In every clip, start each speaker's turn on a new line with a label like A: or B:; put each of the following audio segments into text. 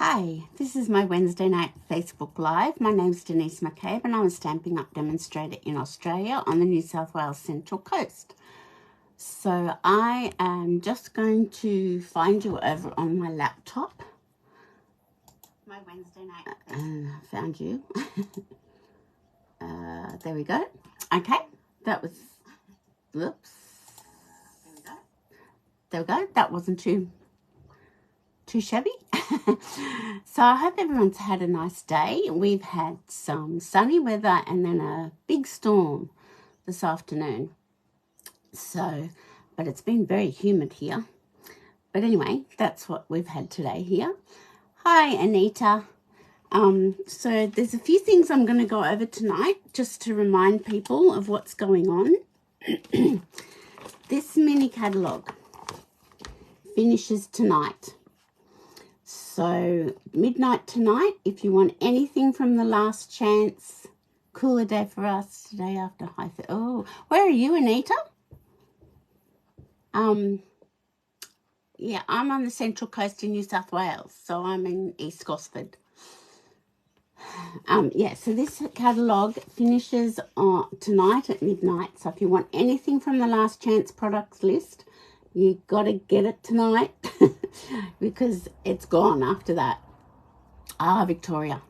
A: Hi, this is my Wednesday night Facebook Live. My name's Denise McCabe and I'm a Stampin' Up! Demonstrator in Australia on the New South Wales Central Coast. So I am just going to find you over on my laptop. My Wednesday night. Found you. There we go. Okay, that was, whoops. There we go. That wasn't too shabby. So I hope everyone's had a nice day. We've had some sunny weather and then a big storm this afternoon. So, but it's been very humid here. But anyway, that's what we've had today here. Hi, Anita. So there's a few things I'm going to go over tonight just to remind people of what's going on. This mini catalogue finishes tonight. So midnight tonight, if you want anything from the last chance, cooler day for us today after high. Oh, where are you, Anita? Yeah, I'm on the Central Coast in New South Wales, so I'm in East Gosford. Yeah, so this catalogue finishes tonight at midnight. So if you want anything from the last chance products list, you got to get it tonight because it's gone after that. Victoria.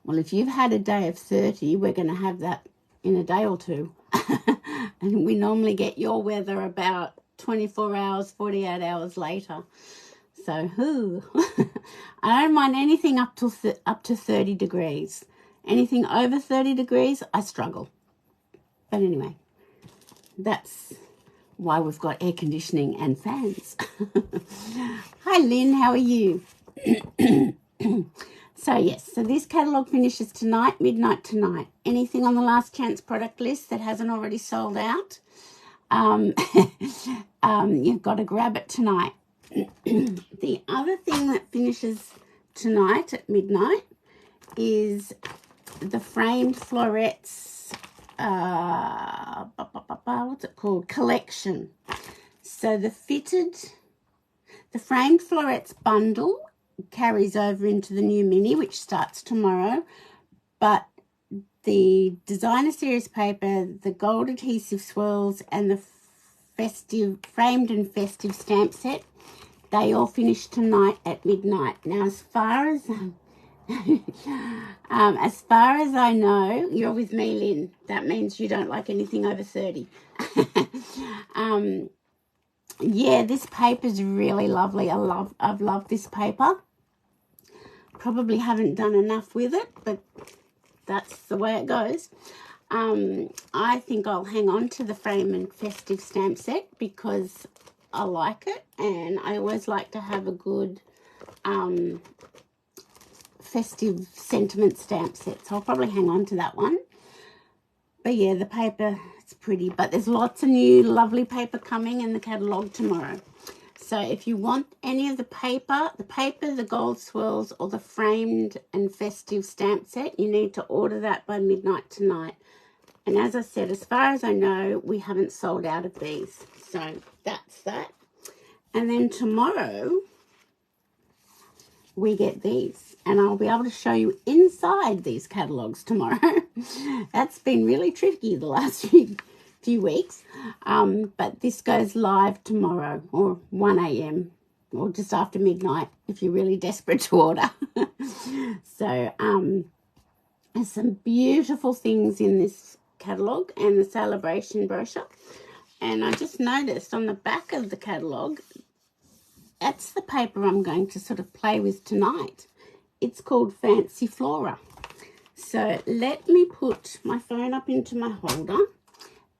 A: Well, if you've had a day of 30, we're going to have that in a day or two. And we normally get your weather about 24 hours, 48 hours later. So, I don't mind anything up to 30 degrees. Anything over 30 degrees, I struggle. But anyway, that's why we've got air conditioning and fans. Hi, Lynn, how are you? So, yes, so this catalogue finishes tonight, midnight tonight. Anything on the last chance product list that hasn't already sold out, you've got to grab it tonight. The other thing that finishes tonight at midnight is the framed florets, what's it called? Collection. So the framed florets bundle carries over into the new mini, which starts tomorrow, but the designer series paper, the gold adhesive swirls, and the framed and festive stamp set, they all finish tonight at midnight. Now, as far as I know, you're with me, Lynn. That means you don't like anything over 30. Yeah, this paper's really lovely. I've loved this paper. Probably haven't done enough with it, but that's the way it goes. I think I'll hang on to the frame and festive stamp set because I like it, and I always like to have a good festive sentiment stamp set, so I'll probably hang on to that one. But yeah, the paper, it's pretty, but there's lots of new lovely paper coming in the catalogue tomorrow. So if you want any of the paper, the gold swirls, or the framed and festive stamp set, you need to order that by midnight tonight. And as I said, as far as I know, we haven't sold out of these. So that's that. And then tomorrow, we get these. And I'll be able to show you inside these catalogues tomorrow. That's been really tricky the last few weeks. But this goes live tomorrow, or 1 a.m. or just after midnight if you're really desperate to order. So there's some beautiful things in this catalogue and the celebration brochure. And I just noticed on the back of the catalogue, that's the paper I'm going to sort of play with tonight. It's called Fancy Flora. So let me put my phone up into my holder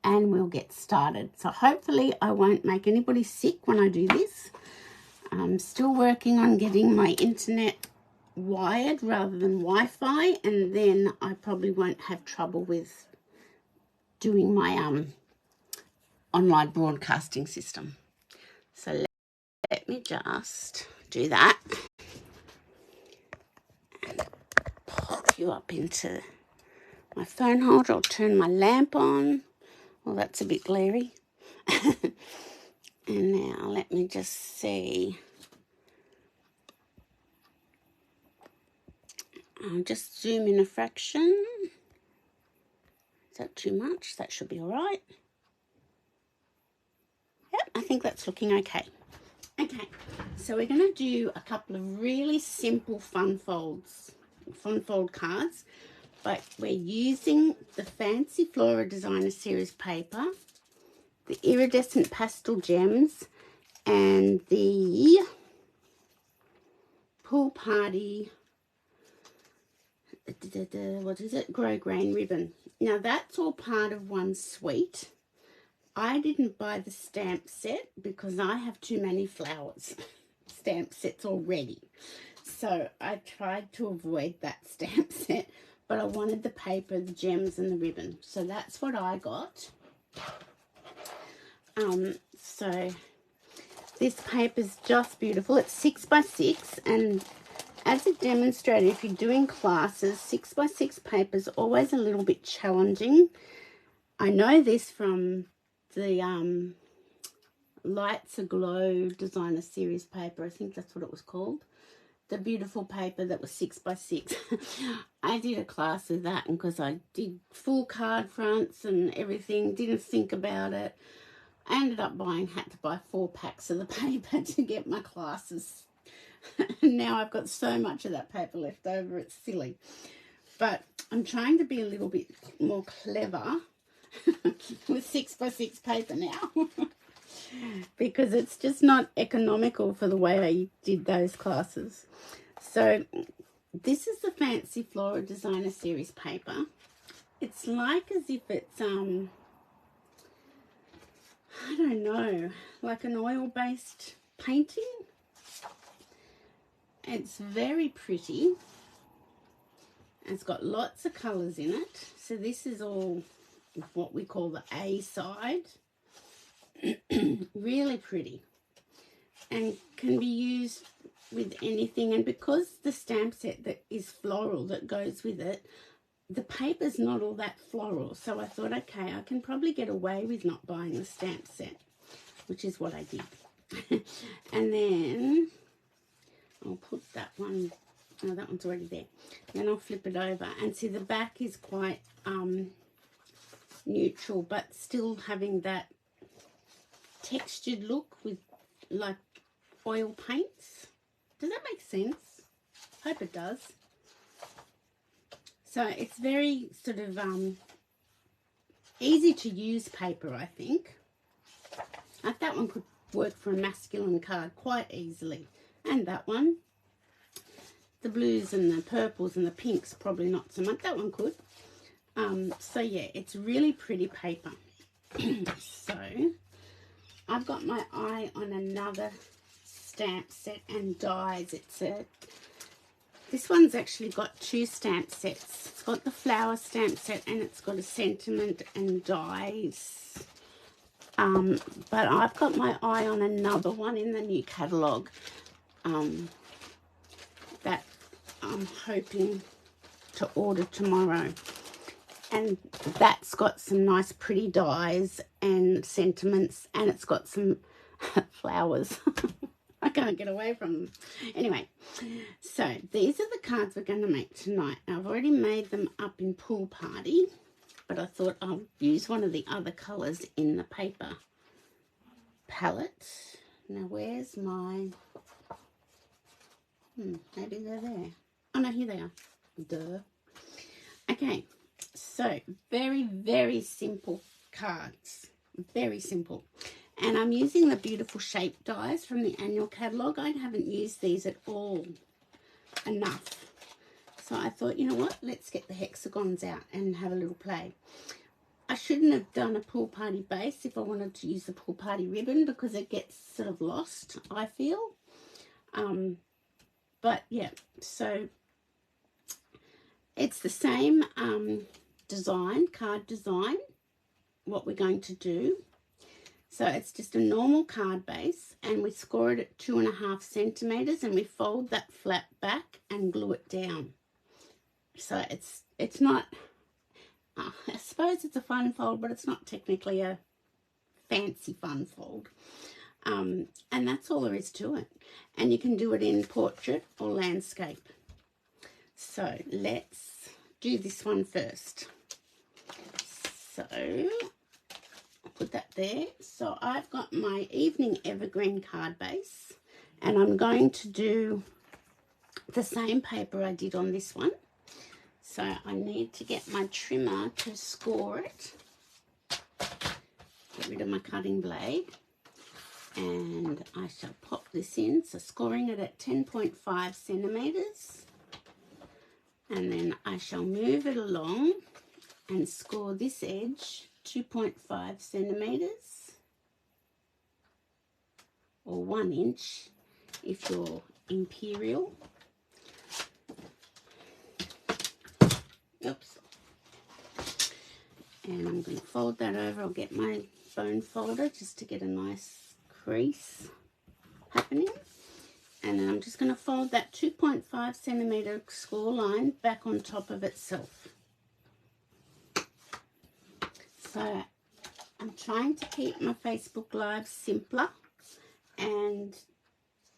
A: and we'll get started. So hopefully I won't make anybody sick when I do this. I'm still working on getting my internet wired rather than Wi-Fi, and then I probably won't have trouble with doing my online broadcasting system. So let me just do that and pop you up into my phone holder. I'll turn my lamp on. Well, that's a bit glary. And now let me just see. I'll just zoom in a fraction. Is that too much? That should be all right. Yep, I think that's looking okay. Okay, so we're going to do a couple of really simple fun fold cards, but we're using the Fancy Flora Designer Series paper, the Iridescent Pastel Gems, and the Pool Party, what is it, Grosgrain ribbon. Now that's all part of one suite. I didn't buy the stamp set because I have too many flowers stamp sets already. So I tried to avoid that stamp set, but I wanted the paper, the gems, and the ribbon. So that's what I got. So this paper's just beautiful. It's 6 by 6, and as a demonstrator, if you're doing classes, 6 by 6 paper is always a little bit challenging. I know this from the Lights Aglow Designer Series paper. I think that's what it was called. The beautiful paper that was 6 by 6. I did a class with that, and because I did full card fronts and everything, didn't think about it. I ended up had to buy 4 packs of the paper to get my classes. Now I've got so much of that paper left over, it's silly. But I'm trying to be a little bit more clever with 6 by 6 paper now. Because it's just not economical for the way I did those classes. So this is the Fancy Flora Designer Series paper. It's like as if it's, I don't know, like an oil-based painting. It's very pretty. It's got lots of colours in it. So this is all what we call the A side. Really pretty, and can be used with anything. And because the stamp set that is floral that goes with it, the paper's not all that floral, so I thought, okay, I can probably get away with not buying the stamp set, which is what I did. And then I'll put that one, oh, that one's already there. Then I'll flip it over, and see the back is quite neutral, but still having that textured look with like oil paints. Does that make sense? Hope it does. So it's very sort of easy to use paper, I think. That one could work for a masculine card quite easily, and that one. The blues and the purples and the pinks probably not so much. That one could. So yeah, it's really pretty paper. So I've got my eye on another stamp set and dies. This one's actually got 2 stamp sets. It's got the flower stamp set and it's got a sentiment and dies. But I've got my eye on another one in the new catalogue that I'm hoping to order tomorrow. And that's got some nice pretty dies and sentiments, and it's got some flowers. I can't get away from them. Anyway, so these are the cards we're going to make tonight. Now, I've already made them up in Pool Party, but I thought I'll use one of the other colours in the paper palette. Now, where's my... maybe they're there. Oh, no, here they are. Duh. Okay. So, very, very simple cards. Very simple. And I'm using the beautiful shape dies from the annual catalogue. I haven't used these at all enough. So I thought, you know what? Let's get the hexagons out and have a little play. I shouldn't have done a Pool Party base if I wanted to use the Pool Party ribbon, because it gets sort of lost, I feel. But, yeah, so it's the same design, card design, what we're going to do. So it's just a normal card base, and we score it at 2.5 centimeters, and we fold that flap back and glue it down. So it's not, I suppose it's a fun fold, but it's not technically a fancy fun fold. And that's all there is to it. And you can do it in portrait or landscape. So let's do this one first. So I'll put that there. So I've got my Evening Evergreen card base, and I'm going to do the same paper I did on this one. So I need to get my trimmer to score it. Get rid of my cutting blade. And I shall pop this in. So scoring it at 10.5 centimetres. And then I shall move it along and score this edge 2.5 centimetres. Or 1 inch if you're imperial. Oops. And I'm going to fold that over. I'll get my bone folder just to get a nice crease happening. And then I'm just going to fold that 2.5 centimetre score line back on top of itself. So I'm trying to keep my Facebook Live simpler and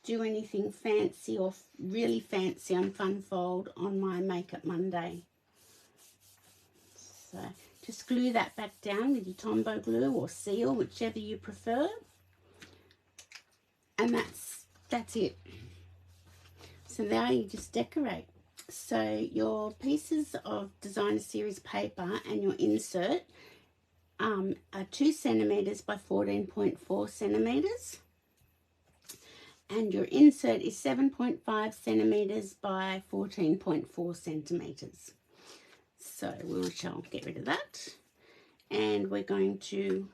A: do anything fancy or really fancy on Fun Fold on my Makeup Monday. So just glue that back down with your Tombow glue or seal, whichever you prefer. And that's it. So now you just decorate. So your pieces of designer series paper and your insert are 2 centimetres by 14.4 centimetres. And your insert is 7.5 centimetres by 14.4 centimetres. So we shall get rid of that. And we're going to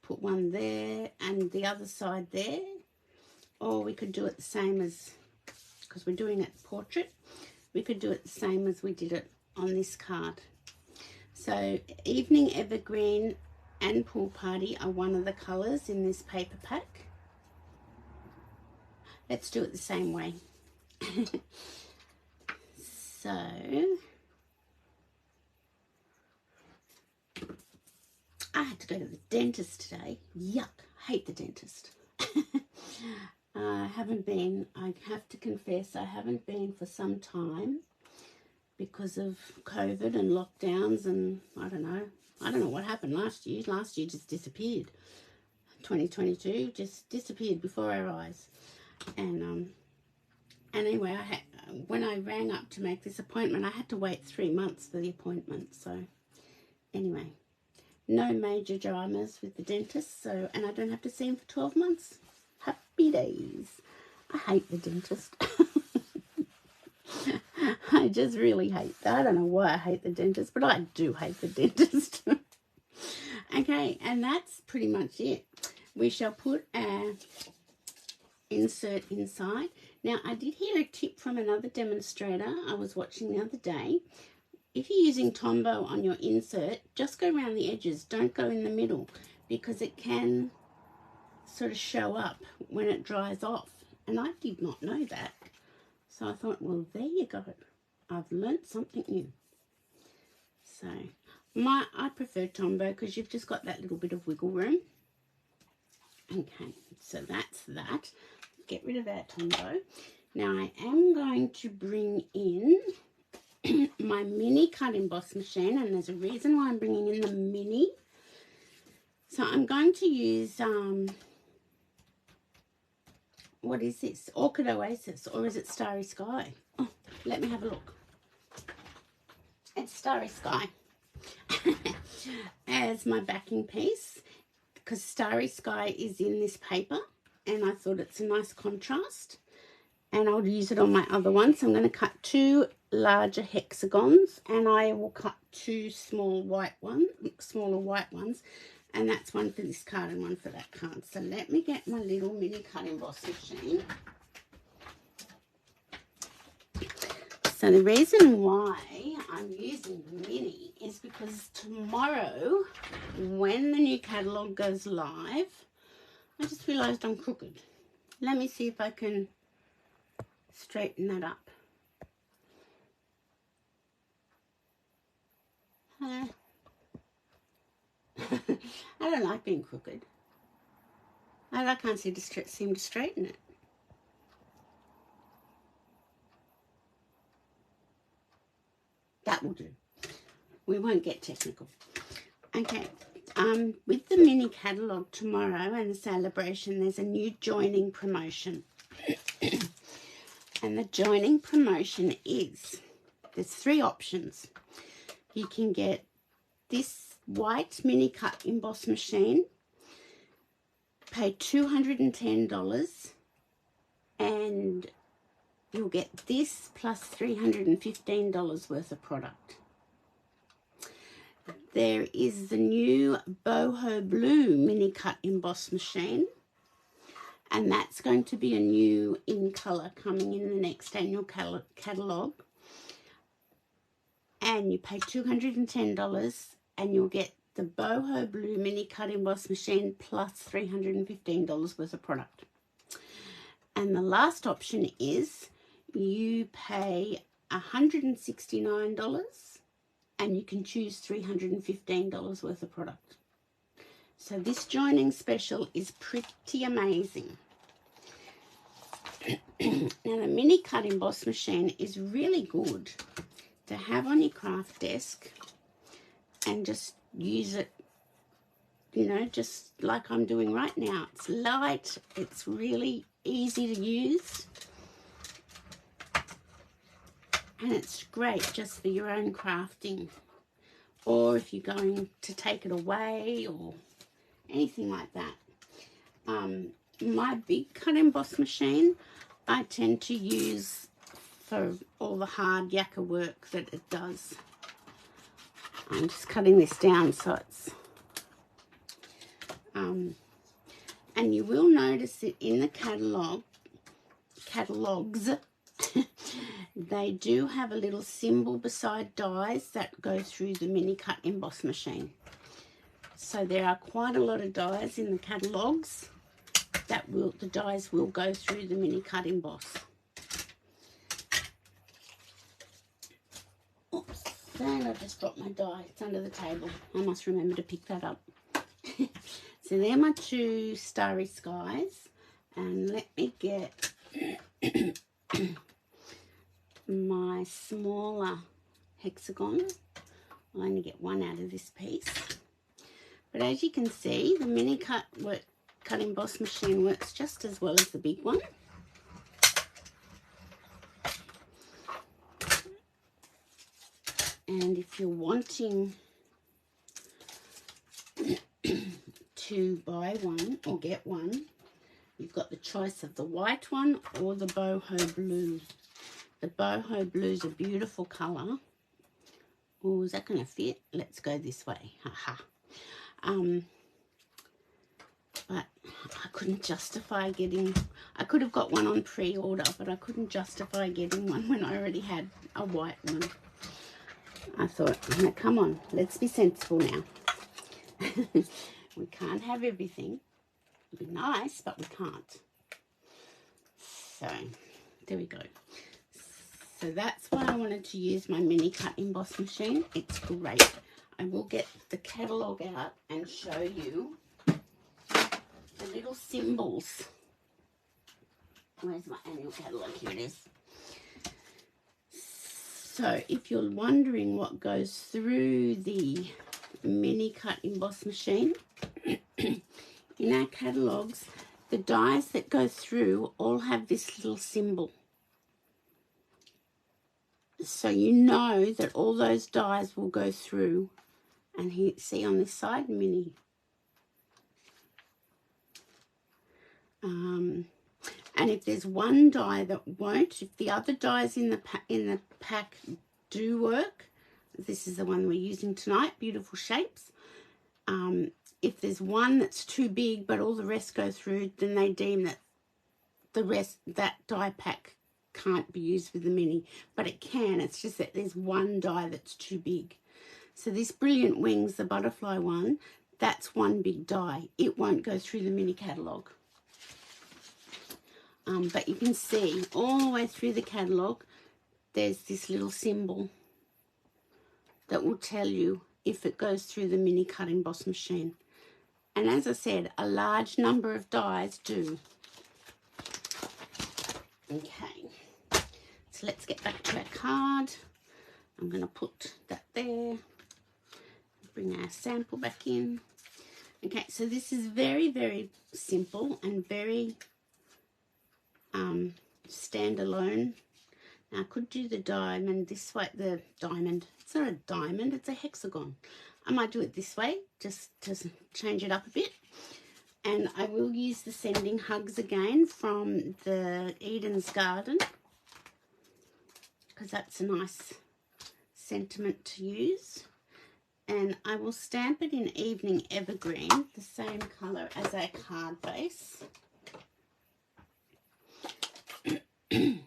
A: put one there and the other side there. Or we could do it the same as, because we're doing it portrait, we could do it the same as we did it on this card. So Evening Evergreen and Pool Party are one of the colours in this paper pack. Let's do it the same way. So I had to go to the dentist today. Yuck, I hate the dentist. I haven't been, I have to confess, I haven't been for some time because of COVID and lockdowns, and I don't know what happened last year. Last year just disappeared. 2022 just disappeared before our eyes. And anyway, when I rang up to make this appointment, I had to wait 3 months for the appointment. So anyway, no major dramas with the dentist. So, and I don't have to see him for 12 months. Happy days. I hate the dentist. I just really hate that. I don't know why I hate the dentist, but I do hate the dentist. Okay, and that's pretty much it. We shall put our insert inside. Now, I did hear a tip from another demonstrator I was watching the other day. If you're using Tombow on your insert, just go around the edges. Don't go in the middle, because it can sort of show up when it dries off. And I did not know that. So I thought, well, there you go. I've learnt something new. So I prefer Tombow because you've just got that little bit of wiggle room. Okay, so that's that. Get rid of our Tombow. Now I am going to bring in my mini cut emboss machine, and there's a reason why I'm bringing in the mini. So I'm going to use what is this? Orchid Oasis, or is it Starry Sky? Oh, let me have a look. It's Starry Sky as my backing piece, because Starry Sky is in this paper, and I thought it's a nice contrast, and I'll use it on my other one. So I'm going to cut 2 larger hexagons, and I will cut 2 smaller white ones, and that's one for this card and one for that card. So let me get my little mini cut emboss machine. So the reason why I'm using the mini is because tomorrow, when the new catalogue goes live, I just realised I'm crooked. Let me see if I can straighten that up. I don't like being crooked. I can't seem to straighten it. that will do. We won't get technical. Okay, with the mini catalogue tomorrow and the celebration, there's a new joining promotion. And the joining promotion is, there's 3 options. You can get this white mini cut emboss machine, pay $210, and you'll get this plus $315 worth of product. There is the new boho blue mini cut emboss machine, and that's going to be a new in colour coming in the next annual catalogue. And you pay $210 and you'll get the boho blue mini cut emboss machine plus $315 worth of product. And the last option is you pay $169 and you can choose $315 worth of product. So this joining special is pretty amazing. Now the mini cut emboss machine is really good to have on your craft desk and just use it, you know, just like I'm doing right now. It's light, it's really easy to use, and it's great just for your own crafting, or if you're going to take it away or anything like that. My big cut emboss machine I tend to use for all the hard yakka work that it does. I'm just cutting this down so it's and you will notice that in the catalogues they do have a little symbol beside dies that go through the mini cut emboss machine. So there are quite a lot of dies in the catalogues that the dies will go through the mini cut emboss. Oops, and I just dropped my die. It's under the table. I must remember to pick that up. So they're my 2 starry skies, and let me get my smaller hexagon. I'll only get 1 out of this piece. But as you can see, the mini cut emboss machine works just as well as the big one. And if you're wanting to buy one or get one, you've got the choice of the white one or the boho blue. The boho blue is a beautiful colour. Oh, is that going to fit? Let's go this way. Haha. But I couldn't justify getting, I could have got one on pre-order, but I couldn't justify getting one when I already had a white one. I thought, no, come on, let's be sensible now. We can't have everything. It'd be nice, but we can't. So, there we go. So that's why I wanted to use my mini cut emboss machine. It's great. I will get the catalogue out and show you the little symbols. Where's my annual catalogue? Here it is. So if you're wondering what goes through the mini cut emboss machine, in our catalogues, the dies that go through all have this little symbol. So you know that all those dies will go through. And here, see on this side, mini. And if there's one die that won't, if the other dies in the pack do work, this is the one we're using tonight, beautiful shapes. If there's one that's too big but all the rest go through, then they deem that that die pack can't be used with the mini, but it can. It's just that there's one die that's too big. So this Brilliant Wings, the butterfly one, that's one big die. It won't go through the mini catalogue. But you can see all the way through the catalogue, there's this little symbol that will tell you if it goes through the mini cut emboss machine. And as I said, a large number of dies do. Okay, so let's get back to our card. I'm going to put that there. Bring our sample back in. Okay, so this is very, very simple and very standalone. Now I could do the diamond this way, the diamond. It's not a diamond, it's a hexagon. I might do it this way, just to change it up a bit. And I will use the Sending Hugs again from the Eden's Garden, because that's a nice sentiment to use. And I will stamp it in Evening Evergreen, the same colour as our card base. And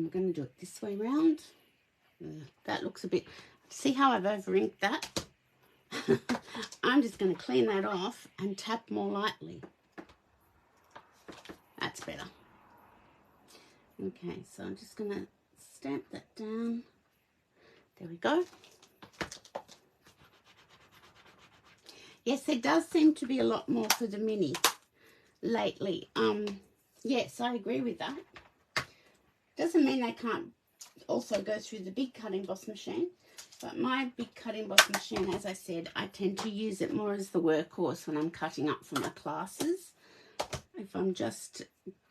A: we're going to do it this way round. That looks a bit... See how I've over-inked that? I'm just going to clean that off and tap more lightly. That's better. Okay, so I'm just going to stamp that down. There we go. Yes, there does seem to be a lot more for the mini lately. Yes, I agree with that. Doesn't mean they can't also go through the big cutting boss machine. But my big cutting boss machine, as I said, I tend to use it more as the workhorse when I'm cutting up for my classes. If I'm just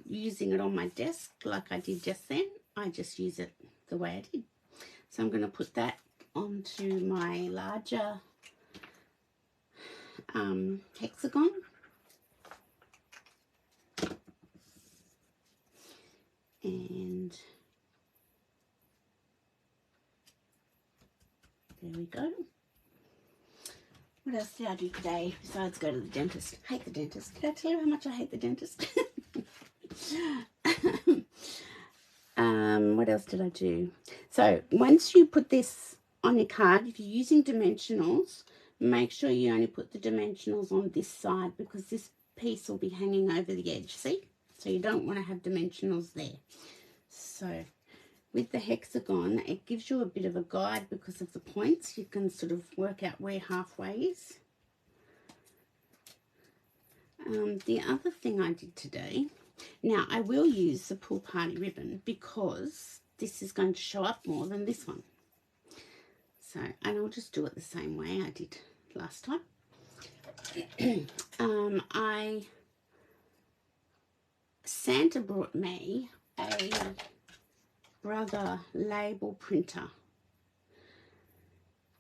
A: using it on my desk like I did just then, I just use it the way I did. So I'm going to put that onto my larger hexagon. And there we go. What else did I do today besides go to the dentist? Hate the dentist. Did I tell you how much I hate the dentist? What else did I do? So once you put this on your card, if you're using dimensionals, make sure you only put the dimensionals on this side, because this piece will be hanging over the edge, see? So you don't want to have dimensionals there. So with the hexagon, it gives you a bit of a guide because of the points. You can sort of work out where halfway is. The other thing I did today, now I will use the Pool Party ribbon because this is going to show up more than this one. So, and I'll just do it the same way I did last time. Santa brought me a Brother label printer,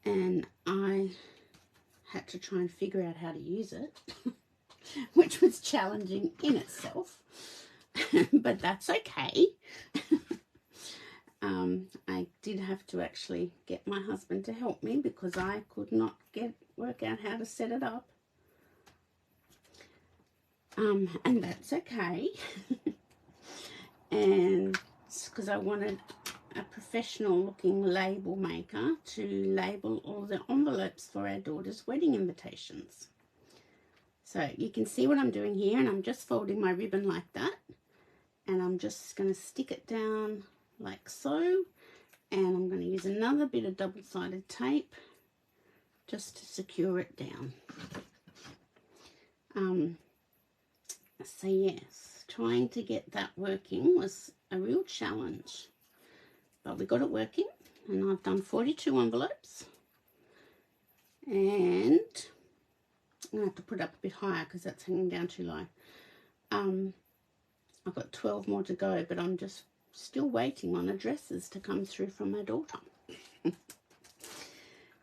A: and I had to try and figure out how to use it, which was challenging in itself, but that's okay. I did have to actually get my husband to help me because I could not work out how to set it up. And that's okay. And because I wanted a professional looking label maker to label all the envelopes for our daughter's wedding invitations. So you can see what I'm doing here, and I'm just folding my ribbon like that, and I'm just going to stick it down like so, and I'm going to use another bit of double-sided tape just to secure it down. So yes, trying to get that working was a real challenge, but we got it working, and I've done 42 envelopes, and I'm going to have to put it up a bit higher because that's hanging down too low. I've got 12 more to go, but I'm just still waiting on addresses to come through from my daughter.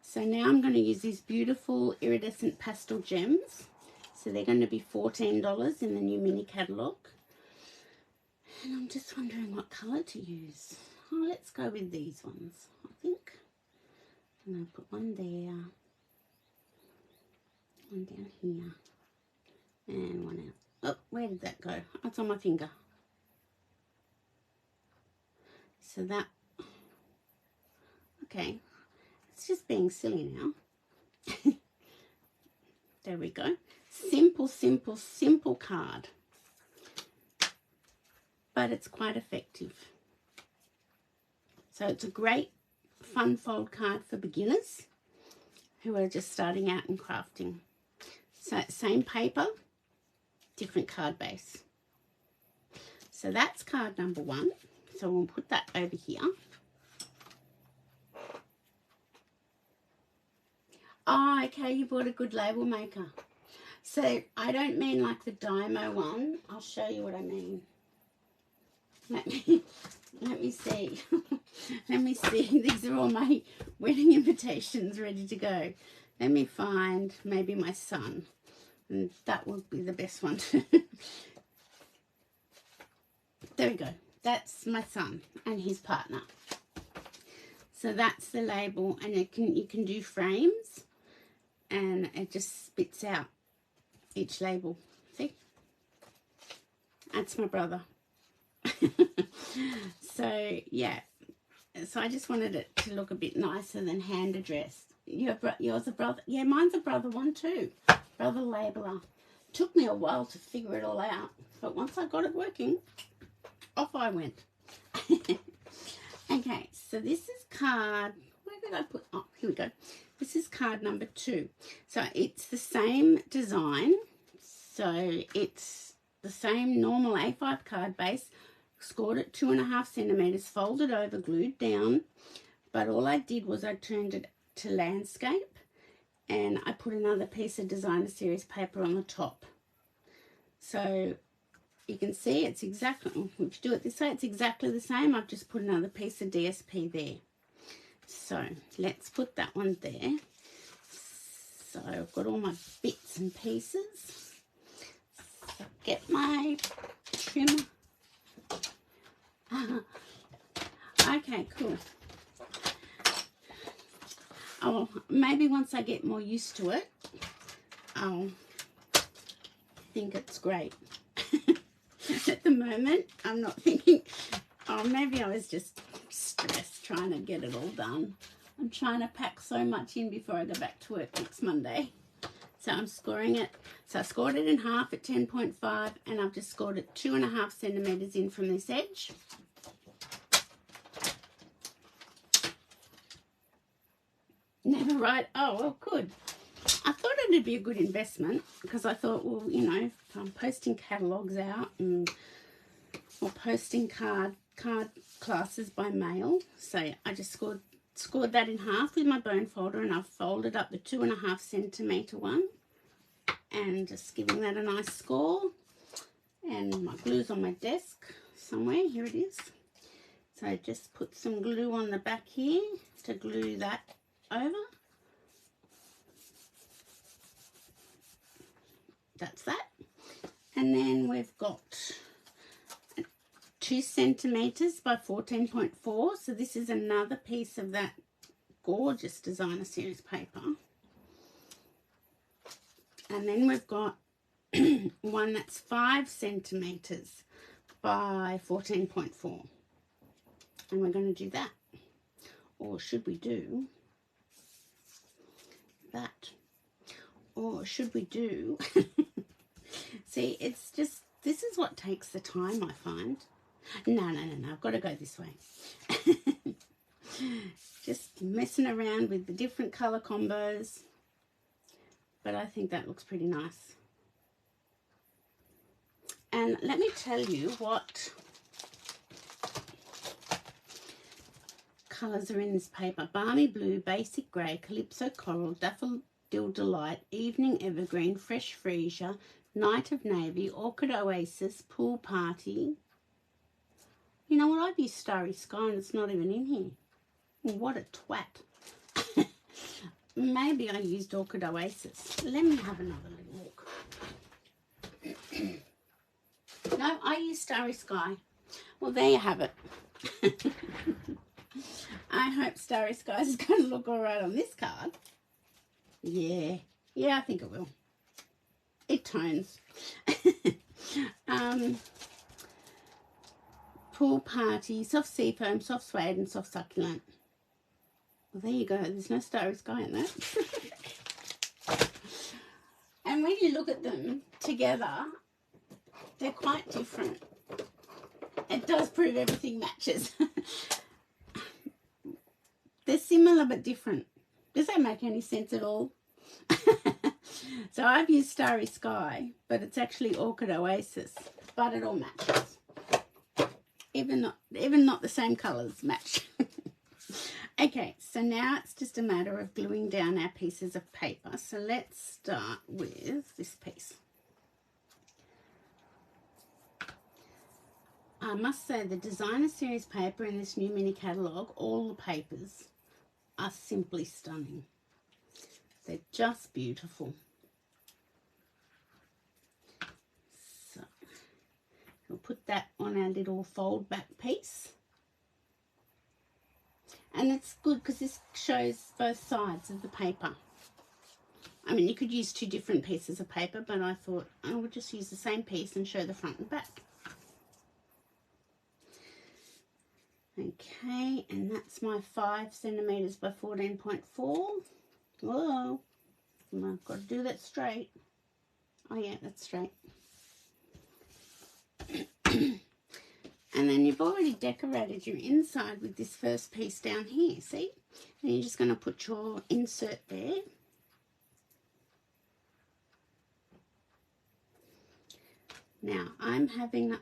A: So now I'm going to use these beautiful iridescent pastel gems. So they're going to be $14 in the new mini catalogue. And I'm just wondering what colour to use. Oh, let's go with these ones, I think. I'm going to put one there, one down here, and one out. Oh, where did that go? Oh, it's on my finger. So that, okay, it's just being silly now. There we go. Simple, simple, simple card. But it's quite effective. So it's a great fun fold card for beginners who are just starting out in crafting. So same paper, different card base. So that's card number 1. So we'll put that over here. Oh, okay, you bought a good label maker. So I don't mean like the Dymo one. I'll show you what I mean. Let me see. Let me see. These are all my wedding invitations ready to go. Let me find maybe my son. And that would be the best one. There we go. That's my son and his partner. So that's the label, and you can do frames, and it just spits out each label. See? That's my brother. So yeah, so I just wanted it to look a bit nicer than hand addressed. Yours a brother? Yeah, mine's a brother one too. Brother labeler. Took me a while to figure it all out, but once I got it working, off I went. Okay, so this is card, where did I put, oh, here we go. This is card number 2. So it's the same design. So it's the same normal A5 card base, scored at 2.5 centimeters, folded over, glued down. But all I did was I turned it to landscape, and I put another piece of designer series paper on the top. So you can see it's exactly, if you do it this way, it's exactly the same. I've just put another piece of DSP there. So let's put that one there. So I've got all my bits and pieces. So get my trimmer. Okay, cool. Oh, maybe once I get more used to it, I'll think it's great. At the moment, I'm not thinking, oh, maybe I was just stressed trying to get it all done. I'm trying to pack so much in before I go back to work next Monday. So I'm scoring it. So I scored it in half at 10.5, and I've just scored it 2.5 centimeters in from this edge. Never right. Oh, well, good. I thought it'd be a good investment, because I thought, well, you know, if I'm posting catalogues out or posting card classes by mail, so I just scored that in half with my bone folder, and I've folded up the 2.5 centimeter one, and just giving that a nice score. And my glue's on my desk somewhere. Here it is. So I just put some glue on the back here to glue that over. That's that. And then we've got 2 centimeters by 14.4. So this is another piece of that gorgeous designer series paper. And then we've got one that's 5 centimeters by 14.4. And we're going to do that. Or should we do that? Or should we do... See, it's just, this is what takes the time, I find. No, I've got to go this way. Just messing around with the different colour combos. But I think that looks pretty nice. And let me tell you what colours are in this paper. Balmy Blue, Basic Grey, Calypso Coral, Daffodil Delight, Evening Evergreen, Fresh Freesia, Night of Navy, Orchid Oasis, Pool Party. You know what? I've used Starry Sky and it's not even in here. What a twat. Maybe I used Orchid Oasis. Let me have another little look. No, I used Starry Sky. Well, there you have it. I hope Starry Sky is going to look all right on this card. Yeah, I think it will. It tones. Pool Party, Soft Seafoam, Soft Suede and Soft Succulent. Well, there you go. There's no Starry Sky in that. And when you look at them together, they're quite different. It does prove everything matches. They're similar but different. Does that make any sense at all? So I've used Starry Sky, but it's actually Orchid Oasis, but it all matches. Even not the same colours match. Okay, so now it's just a matter of gluing down our pieces of paper. So let's start with this piece. I must say the designer series paper in this new mini catalogue, all the papers are simply stunning. They're just beautiful. So we'll put that on our little fold back piece. And it's good because this shows both sides of the paper. I mean, you could use two different pieces of paper, but I thought I would just use the same piece and show the front and back. Okay, and that's my 5 centimeters by 14.4. Whoa, I've got to do that straight. Oh yeah, that's straight. And then you've already decorated your inside with this first piece down here, see? And you're just going to put your insert there. Now, I'm having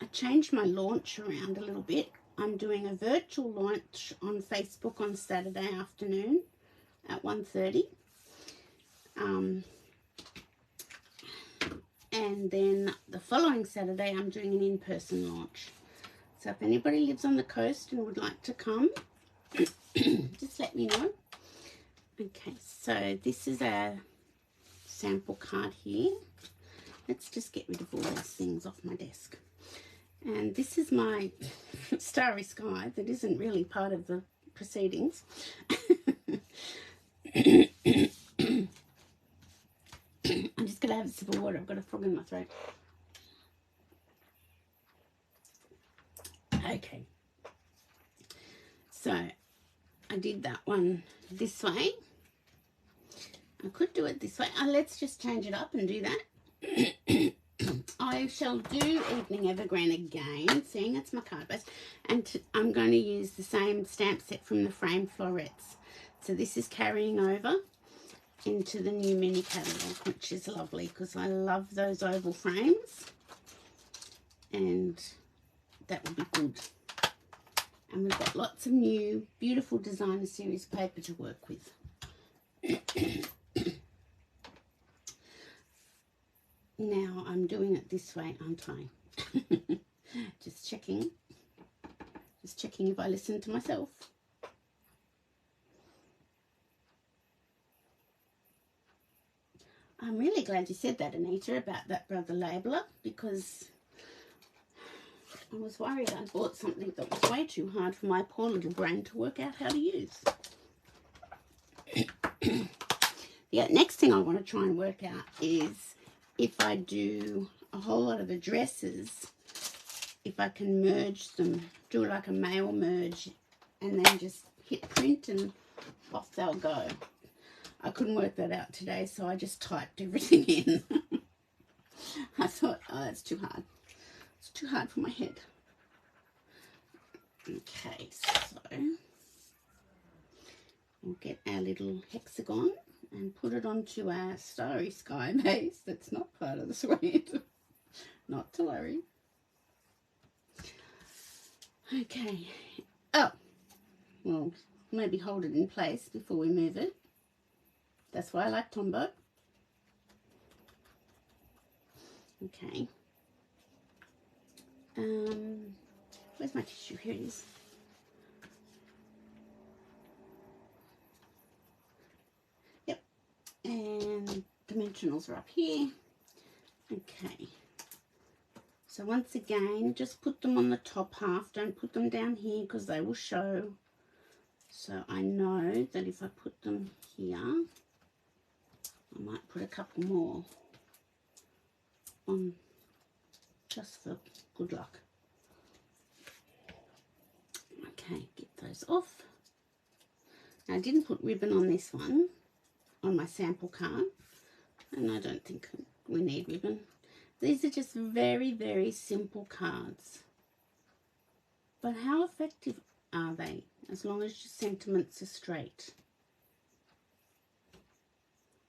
A: I changed my launch around a little bit. I'm doing a virtual launch on Facebook on Saturday afternoon at 1:30. And then the following Saturday, I'm doing an in-person launch. So if anybody lives on the coast and would like to come, just let me know. Okay, so this is our sample card here. Let's just get rid of all these things off my desk. And this is my Starry Sky that isn't really part of the proceedings. I'm just going to have a sip of water. I've got a frog in my throat. Okay. So I did that one this way. I could do it this way. Let's just change it up and do that. I shall do Evening Evergreen again, seeing it's my card base, and I'm going to use the same stamp set from the Frame Florets. So this is carrying over into the new mini catalogue, which is lovely because I love those oval frames, and that will be good. And we've got lots of new beautiful designer series paper to work with. Now I'm doing it this way, aren't I? Just checking if I listen to myself. I'm really glad you said that, Anita, about that Brother Labeler, because I was worried I bought something that was way too hard for my poor little brain to work out how to use. The next thing I want to try and work out is if I do a whole lot of addresses, if I can merge them, do like a mail merge, and then just hit print and off they'll go. I couldn't work that out today, so I just typed everything in. I thought, oh, that's too hard. It's too hard for my head. Okay, so we'll get our little hexagon and put it onto our Starry Sky base. That's not part of the suite. Not to worry. Okay. Oh, well, maybe hold it in place before we move it. That's why I like Tombow. Okay. Where's my tissue? Here it is. Yep. And dimensionals are up here. Okay. So once again, just put them on the top half. Don't put them down here because they will show. So I know that if I put them here, I might put a couple more on just for good luck. Okay, get those off. Now, I didn't put ribbon on this one, on my sample card, and I don't think we need ribbon. These are just very, very simple cards. But how effective are they, as long as your sentiments are straight?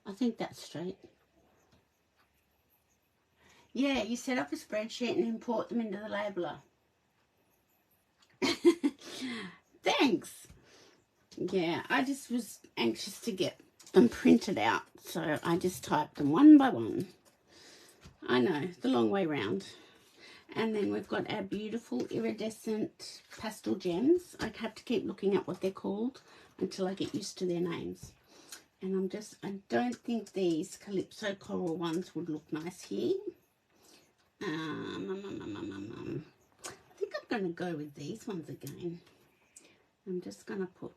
A: I think that's straight. Yeah, you set up a spreadsheet and import them into the labeler. Thanks. Yeah, I just was anxious to get them printed out, so I just typed them one by one. I know, the long way round. And then we've got our beautiful iridescent pastel gems. I have to keep looking at what they're called until I get used to their names. And I don't think these Calypso coral ones would look nice here. I think I'm going to go with these ones again. I'm just going to put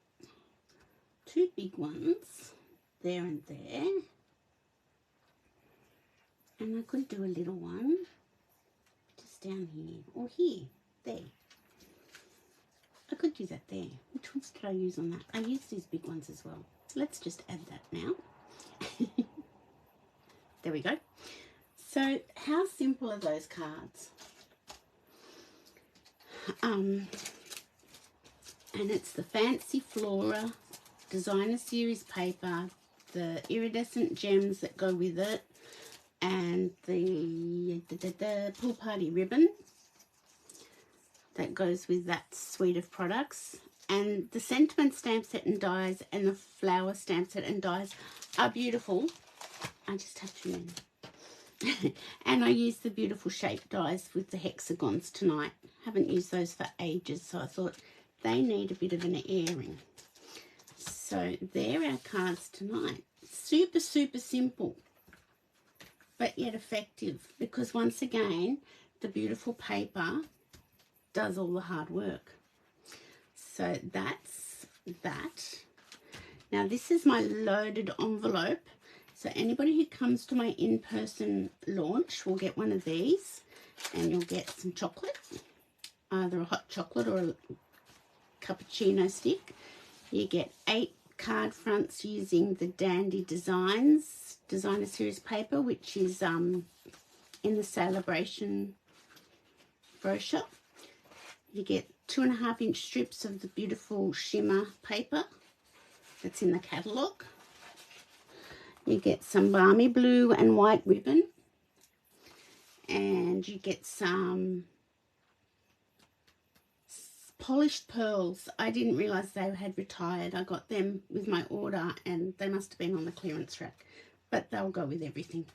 A: 2 big ones there and there. And I could do a little one just down here or here, there. I could do that there. Which ones did I use on that? I used these big ones as well. Let's just add that now. There we go. So how simple are those cards? And it's the Fancy Flora Designer Series paper, the iridescent gems that go with it, and the pool party ribbon that goes with that suite of products. And the sentiment stamp set and dies and the flower stamp set and dies are beautiful. I just have to and I used the beautiful shape dies with the hexagons tonight. Haven't used those for ages, so I thought they need a bit of an airing. So they're our cards tonight. Super, super simple, but yet effective, because once again, the beautiful paper does all the hard work. So that's that. Now this is my loaded envelope. So anybody who comes to my in-person launch will get one of these, and you'll get some chocolate, either a hot chocolate or a cappuccino stick. You get 8 card fronts using the Dandy Designs Designer Series paper, which is in the Celebration brochure. You get 2.5-inch strips of the beautiful shimmer paper that's in the catalogue. You get some balmy blue and white ribbon, and you get some polished pearls. I didn't realise they had retired. I got them with my order and they must have been on the clearance rack, but they'll go with everything.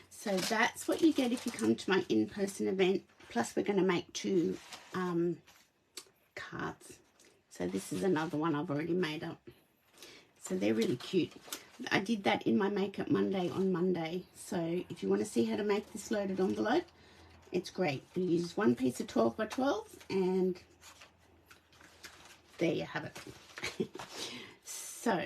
A: So that's what you get if you come to my in-person event. Plus we're going to make 2 cards. So this is another one I've already made up. So they're really cute. I did that in my Makeup Monday on Monday. So if you want to see how to make this loaded envelope, it's great. You use 1 piece of 12 by 12 and there you have it. So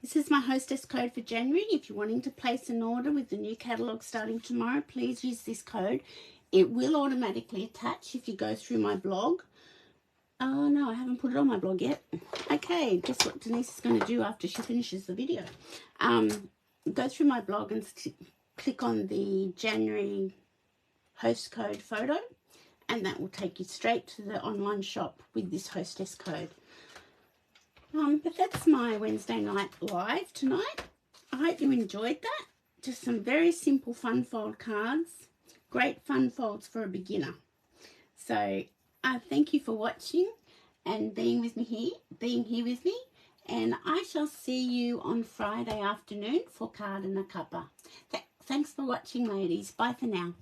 A: this is my hostess code for January. If you're wanting to place an order with the new catalogue starting tomorrow, please use this code. It will automatically attach if you go through my blog. Oh no, I haven't put it on my blog yet. Okay, guess what Denise is going to do after she finishes the video? Go through my blog and click on the January host code photo, and that will take you straight to the online shop with this hostess code. But that's my Wednesday night live tonight. I hope you enjoyed that. Just some very simple fun fold cards. Great fun folds for a beginner. So thank you for watching and being here with me. And I shall see you on Friday afternoon for Card and a Cuppa. Thanks for watching, ladies. Bye for now.